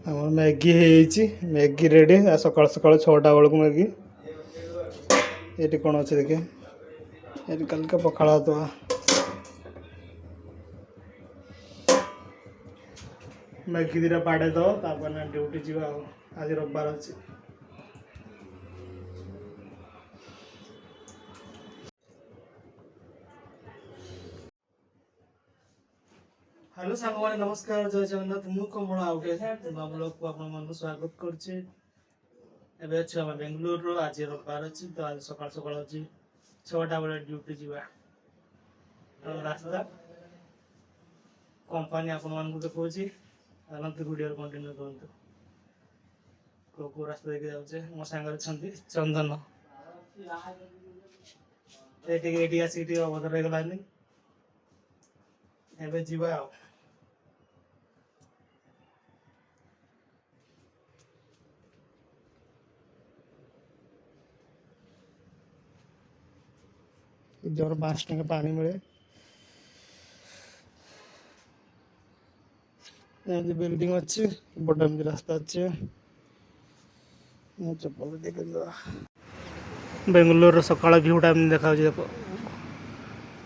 আমার ম্যাগি হয়েছি Maggi ready সকাল সকাল 6টা বেলକୁ ম্যাগি এটি কোণ আছে দেখে এটি কালকে পখাଳ ଭାତ ମ୍ୟାଗି ଦୁଇଟା ବାଡ଼େଇ ଦେବ ତାପରେ ନା ଡ୍ୟୁଟି ଯିବା ଆଉ ଆଜି ରବିବାର ଅଛି। हेलो सागवान नमस्कार जय जगन्नाथ मु कमल आउटे नूआ ब्लॉग को आपण मन स्वागत करछे। एबे अछि हम बेंगलुरु आज रविवार अछि तो आज सकाळ सकाळ अछि 6टा बेले ड्यूटी जीवा रास्ता कंपनी आपण मन को देखौछि अनंत वीडियो कंटिन्यू करंतु को रास्ता देखे जाउछे मो संगर छंती चंदन एटी आसीटी अवधर रे गलानी एबे जीवा आ इधर 5 टका पानी मिले ये बिल्डिंग अच्छे बड़ा रास्ता अच्छे चप्पल देख बेंगलोर सकाळ व्यू टाइम देखा देखो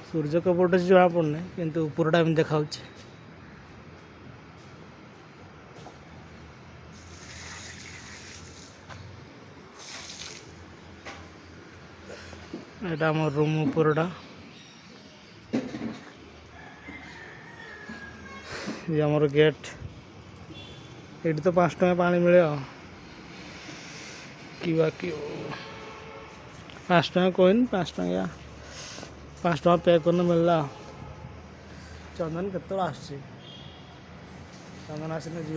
सूर्य कपट जमा पड़ना किंतु ऊपर टाइम देखा एटा आम रूम उपरटा ये आमर गेट ये तो 5 टका पानी मिले कि बाकी 5 टका कॉइन 5 टका पे करने मिलला। चंदन केत चंदन आसने जी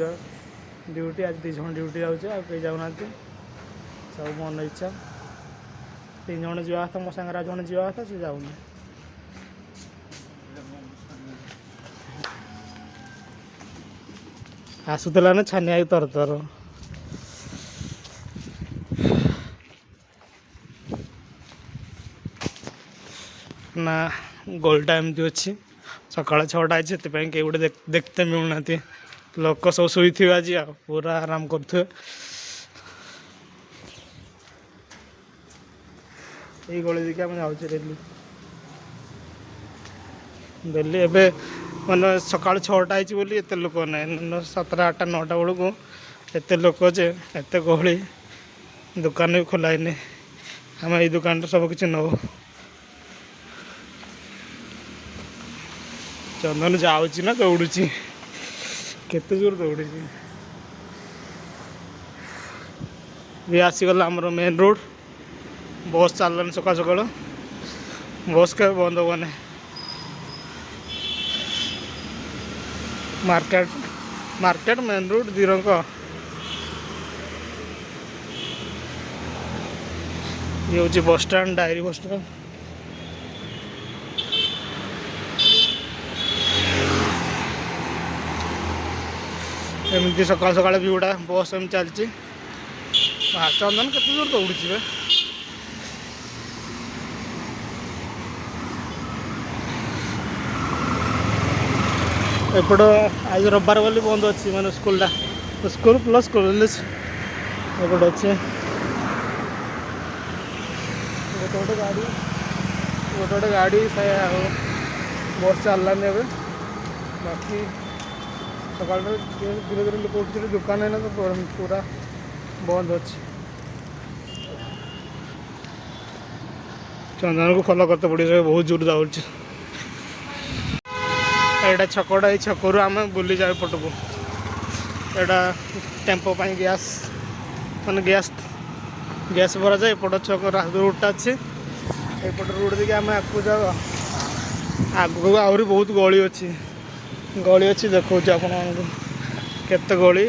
ड्यूटी आज 2 जन ड्यूटी जाऊे जाऊना सब मन इच्छा 3 जन जावा मो सागर जन जावा से जाऊनी आसूला ना छानिया तर तर ना गोलटा एमती अच्छी सकाल 6टा अच्छे से गोटे देखते मिलूना लोक सब शुई थे आज पूरा आराम करे ये गली देखिए आम जाऊँ डेली डेली एवं मैंने सकाल 6टा बोली एत लोक ना 7टा 8टा 9टा बेलू एत लोक जे एत गहली दुकान भी खोला है आम ये दुकान सब किसी नौ चंदन जाऊँगी ना दौड़ी केते जोर दौड़ी ये आसीगला आमर मेन रोड बस चललानी सकाल सकाल बस के बंद होने मार्केट मार्केट मेन रोड दिरंक ये हूँ bus stand diary bus stand एमती सकाल सकाल व्यूटा बस एम चलती चंदन केते दूर दौड़ी एपट आज रविवार बोली बंद अच्छी माने स्कूलटा स्कूल प्लस कॉलेज एपट अच्छे गोटे गाड़ी से बस चललानी ए बाकी सकाल धीरे धीरे लोग उठे दुकान है ना तो पूरा बंद अच्छे चंदन को फॉलो करते पड़े बहुत जोर दौड़ एटा छकटा ये छकरू आम बुली जाए पट को एटा टेम्पो गैस मान गैस भरा जाए एपट छक रोडटा अच्छे एपट रोड देखिए आम आगे जाओ आगू आहरी बहुत गली अच्छी देखो आप केते गली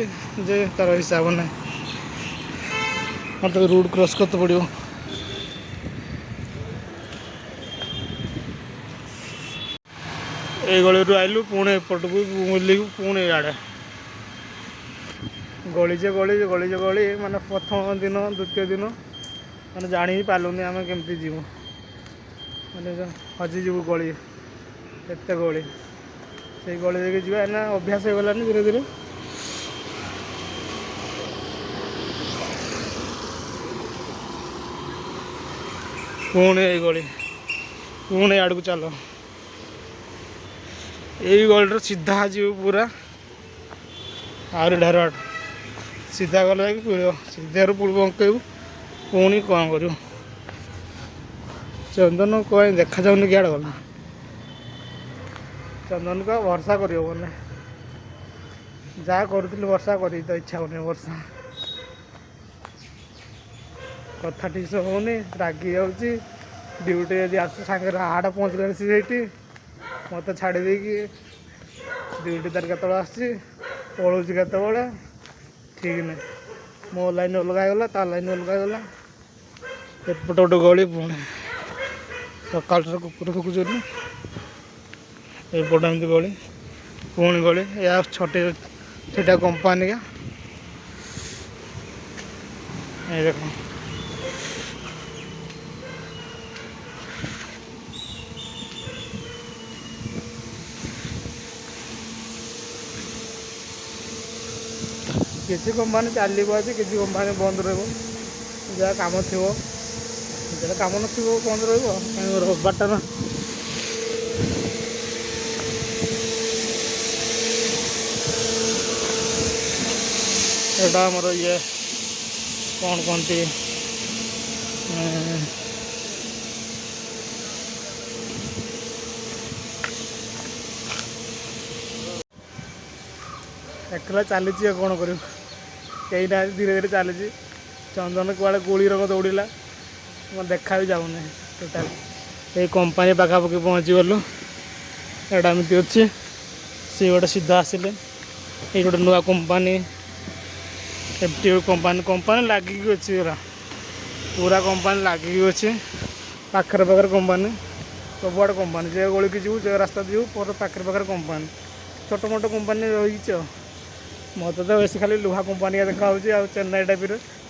जे तार हिसाब ना मतलब रोड क्रॉस करते पड़ो ये गली आइलु पुणे एपट को बुल पुणे आड़े गली जे गली माने प्रथम दिन द्वितीय दिन मैंने जानी ही पार्लुनि आम केमती जीव मैंने हजिजु गली एत गली से गली देखिए जी ना अभ्यास हो गलानी धीरे धीरे ପୁଣି ଏଇ ଗଳି, ପୁଣି ଆଡ଼କୁ ଚାଲ। ଏଇ ଗଳିର ସିଧା ଯିବୁ ପୁରା ଆହୁରି ଢେର ବାଟ। ସିଧା ଗଲେ ଯାଇକି ପୁଳିବ, ସିଧାରୁ ପୁଳି ବଙ୍କେଇବୁ, ପୁଣି କ'ଣ କରିବୁ। ଚନ୍ଦନ କ'ଣ ଦେଖାଯାଉନି କି ଆଡ଼େ ଗଲା। ଚନ୍ଦନକୁ ଆଉ ଭରସା କରିହେବନି। ଯାହା କରୁଥିଲି ବର୍ଷା କରି ତ ଇଚ୍ଛା ହେଉନି। ବର୍ଷା କଥା ଠିକ୍ ସେ ହେଉନି, ରାଗି ଯାଉଛି। ଡ୍ୟୁଟି ଯଦି ଆସୁ ସାଙ୍ଗରେ 8 ପହଞ୍ଚିଲାଣି ସେ ସେଇଠି ମୋତେ ଛାଡ଼ି ଦେଇକି। ଡ୍ୟୁଟି ତାର କେତେବେଳେ ଆସୁଛି, ପଳାଉଛି କେତେବେଳେ ଠିକ୍ ନାହିଁ। ମୋ ଲାଇନ୍ ଅଲଗା ହେଇଗଲା, ତା ଲାଇନ୍ ଅଲଗା ହେଇଗଲା। ଏପଟେ ଗୋଟେ ଗଳି, ପୁଣି ସକାଳଠାରୁ କୁକୁର ଫୁକୁଛନ୍ତି। ଏପଟେ ଏମିତି ଗଳି, ପୁଣି ଗଳି। ଏହା ଛୋଟିଆ କମ୍ପାନୀ का ये देखो। किसी कंपानी चलो आज, किसी कंपानी बंद रहा काम थी, जो काम न बंद रविवार ना। एटा आमर ये कौन कहती एकला चली कौन कर कहीं ना धीरे धीरे चली। चंदन कुआड़े गोली रंग दौड़ा मैं देखा भी जाऊना टोटाल। ये कंपानी पाखापाखि पहुँची गलु। एटा एमती अच्छी सी गोटे सीधा आसिले ये गोटे नुआ कंपानी एफटी कंपानी लगिक अच्छी पूरा कंपानी लगिक अच्छे। पाखर पाखर कंपानी सबुआड़े कंपानी जो गली की जीव जो रास्ता जीव पर पाखर पाखर कंपानी छोट मोट कंपानी रही। मत तो बेस खाली लुहा कंपानी देखा चेन्नई टाइप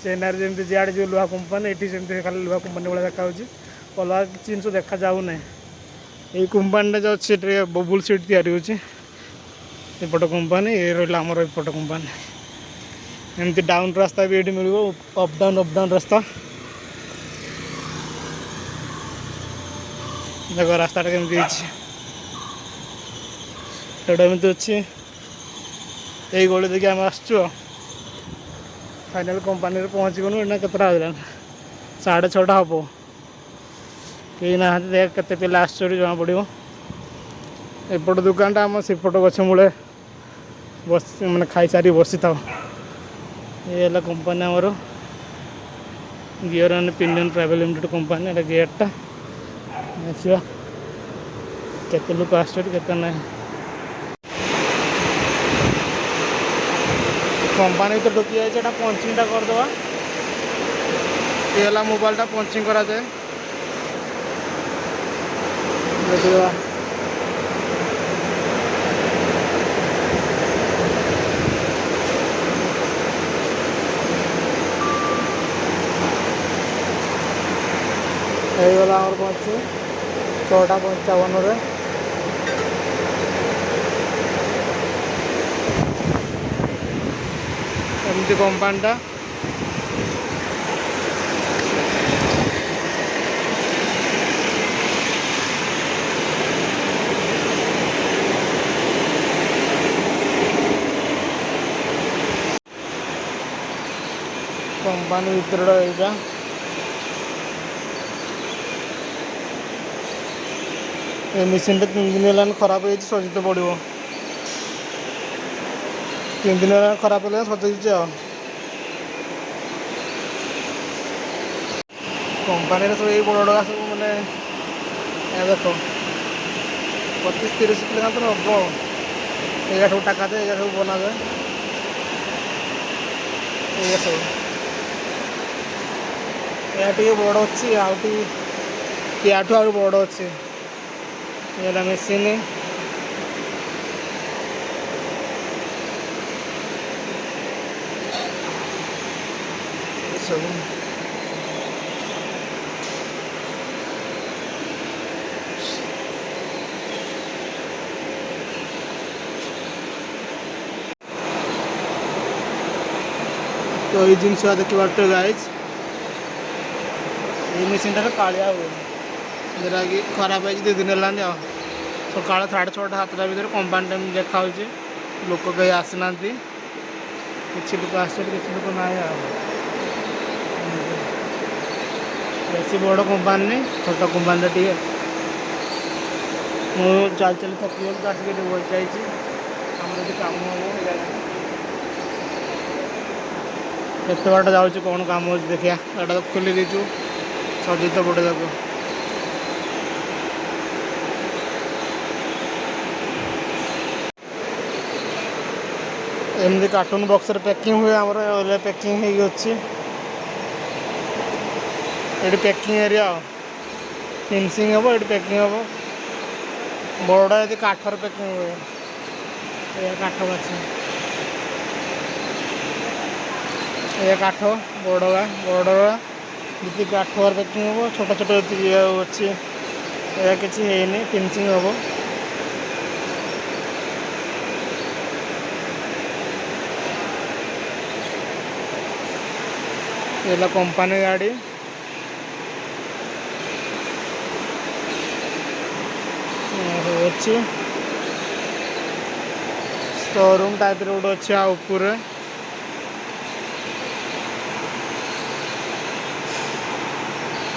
चेन्नई जमी जियाड़े जो लुहा कंपानी ये सेमती खाली लुहा कंपानी भाई देखा अलग जिनस देखा जाऊना। ये कंपानी जो अच्छे बबुल सीट तैयार कंपानी ये रहा आमर एपट कंपानी। एमती डाउन रास्ता भी ये मिल अप डाउन रास्ता। देख रास्ता केमती एमती अच्छी। यही गली देखिए आम आसचु फाइनाल कंपानी पहुँची गलु। एना के 6:30 हम कहीं ना देख के पिला आश्चर्य जना पड़ो। एपट दुकानटा आम सेपट गछ मूले बस मैंने खाई सारी बसी था। ये कंपानी आमर gear and pinion travel limited company. एटा गेटा आसा के लोक आसते ना कंपानी तो ढुकी जाए पंचिंग करदे। ये मोबाइल पंचिंग करा जाए देखा। गला पंचिंग 6:55 एमती कंपानीटा कंपानी भर यहाँ ये मेसीन 3 दिन है खराब हो सजित पड़ो। 3 दिन है खराब हो सजाइছে। कंपानी सब यही बड़ बड़ा सब मैंने देख 25-30 किलोमीटर हम ये सब टाका जाए ये सब बना जाए ये सब ये बड़ अच्छी आठ बड़ अच्छी ये मेसीन सब तो ये जिन देखिए गाइज ये मेसीनटार कालिया हुए जोटा कि खराब है 2 दिन है सका 6:30 7टा भितर कंपानी टाइम देखा लोक कहीं आसीना किसी लोक आस किसी लोक ना बेसी बड़ कंपानी नहीं छोट कंपानी टे मुझे चल चल थकी गल तो आसिक बस जाइए आम कम हम केत बाट जाऊँ कौन कम हो देखिए यहाँ तो खोली देचु सजी तो पड़े तक एमती कार्टून बॉक्स पैकिंग हुए आमर पैकिंग ये पैकिंग एरिया फिनिशिंग हम ये पैकिंग हम बड़ा ये काठर पैकिंग हुए काठ बाछी ये काठ बड़ा बड़ा जी काठ पैकिंग हम छोट छोट ये अच्छे किसी है फिनिशिंग हम ये कंपानी गाड़ी अच्छी स्टोर रूम टाइप रोड अच्छे ऊपर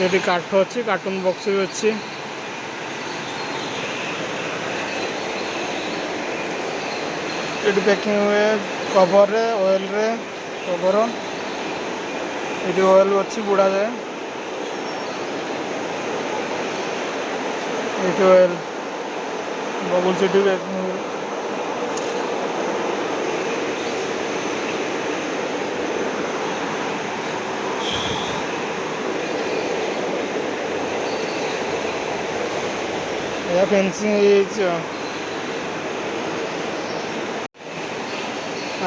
ये काठ अच्छी कार्टून बॉक्स भी अच्छी ये पैकिंग हुए कवर ऑयल रे कवर ये ऑयल अच्छी बुड़ा जाए ये ऑयल बबुल सिटी पैकिंग हुए या फेंसिंग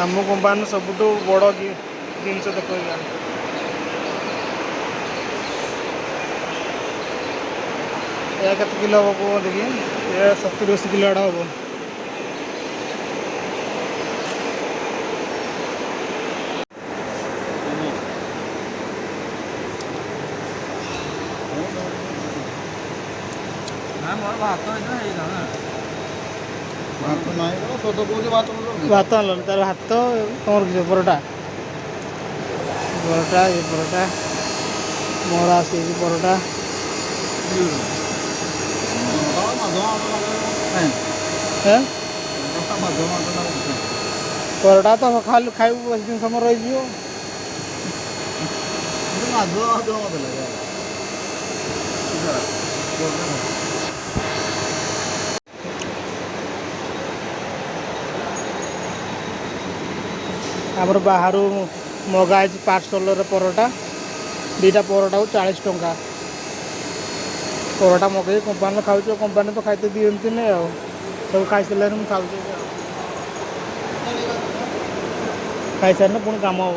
आम कंपानी सब बड़ जिनस देख या केत किलो हम कौन देखिए ये 70-80 किलो आड़ा हम भात आन तार भात तुम किस परोटा परोटा ये परोटा मोर आसी परोटा परोटा तो खाली खाई बस दिन समय रही आमर बाहर मगाई पार्सल परोटा 2टा परोटा को 40 टंका परोटा मगई कंपानी खाऊ कंपानी तो खाते दिखती नहीं आ सब खाई सारे मुझे खाऊ खाई सारे पुणी कम हम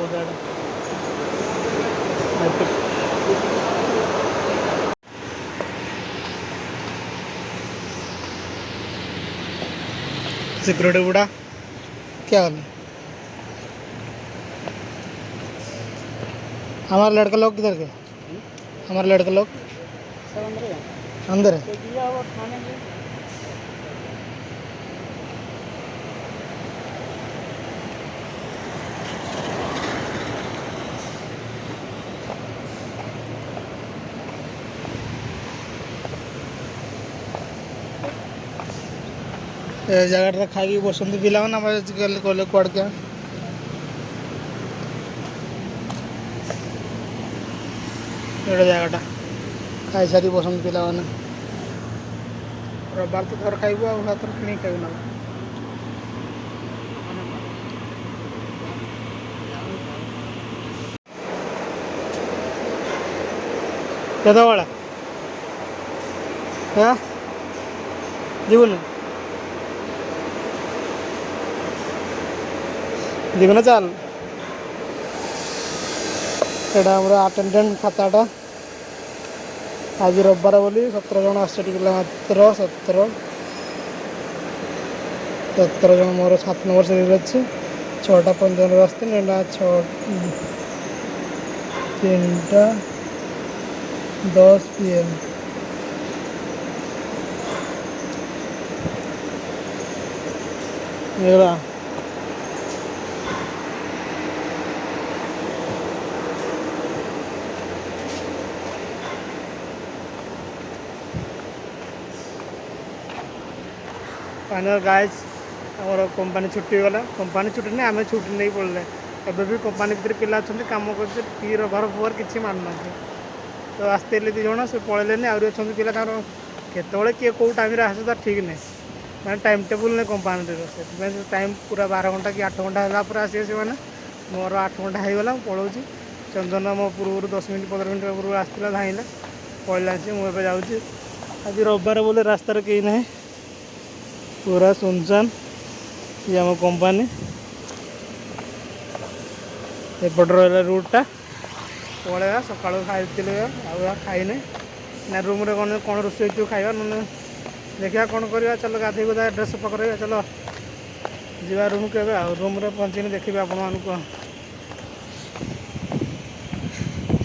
सिक्योरिटी गुड़ा क्या गल हमारे लड़का लोग किधर के हमारे लड़के लोग अंदर है जगह खाई बसंत पिला कले कौड़ क्या जगटा खाई सारी बसंत पिला रविवार तो थोड़ा खाइबू आ थोड़ा किणी खाइबू ना केतबेला हाँ जीवन जीवन चल यहाँ अटेंडेंट खाताटा आज रविवार बोली 17 जन आसला मात्र 17 जन मोर 7 नंबर सीरियल अच्छे 6:55 आसते 3टा 10 PM। मेरा फाइनल गाइज आमर कंपानी छुट्टी गला कंपानी छुट्टी नहीं आम छुट्टी नहीं पड़े एबे भी कंपानी भितर पिला अच्छा कम कर टी रबर फबर किसी मानुना तो आसते दिज से पलैले आहरी अच्छा पिला केतवे किए कौ टाइम आस ठीक नहीं मैं टाइम टेबुल नहीं कंपानी से टाइम पूरा 12 घंटा कि 8 घंटा है आसे से मैंने मोर 8 घंटा होगा पलाऊँ चंदन मो पूर्व 10 मिनट 15 मिनट पूर्व आसला धाइला पलैला सी मुझे जाऊँगी आज रविवार बोले रास्तार कहीं ना पूरा सुनसान ये आम कंपानी एपट रहा रूटा पलैया सका खाई खाईने ना रूम रे कौन रोषे खाଇବା ना देखा कौन करवा चलो गाधे गुधा ड्रेस सफा कर चलो जा रूम के रूम रे पहुँचने देखिए आपण मानक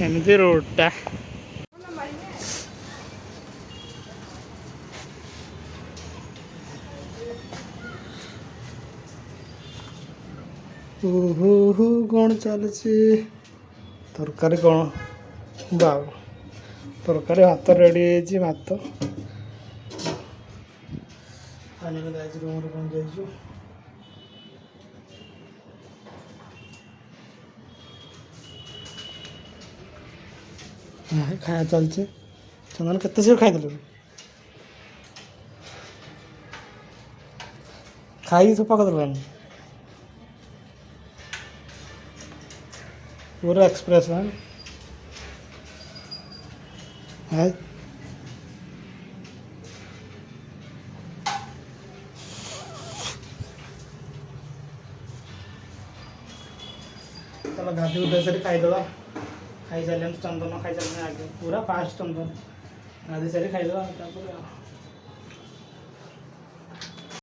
एमती रोडटा कौन चलती तरकारी कौन बाव तरकारी भात रेडी है भात रूम पहुँच जाइए खाया चलছে चंदन केते से खाई खाई सफा कर पूरा एक्सप्रेस है चलो गाधी उधर से खाईदे खाई सारे चंदन खाई सारे आगे पूरा फास्ट चंदन गाधी सारे खाईदे।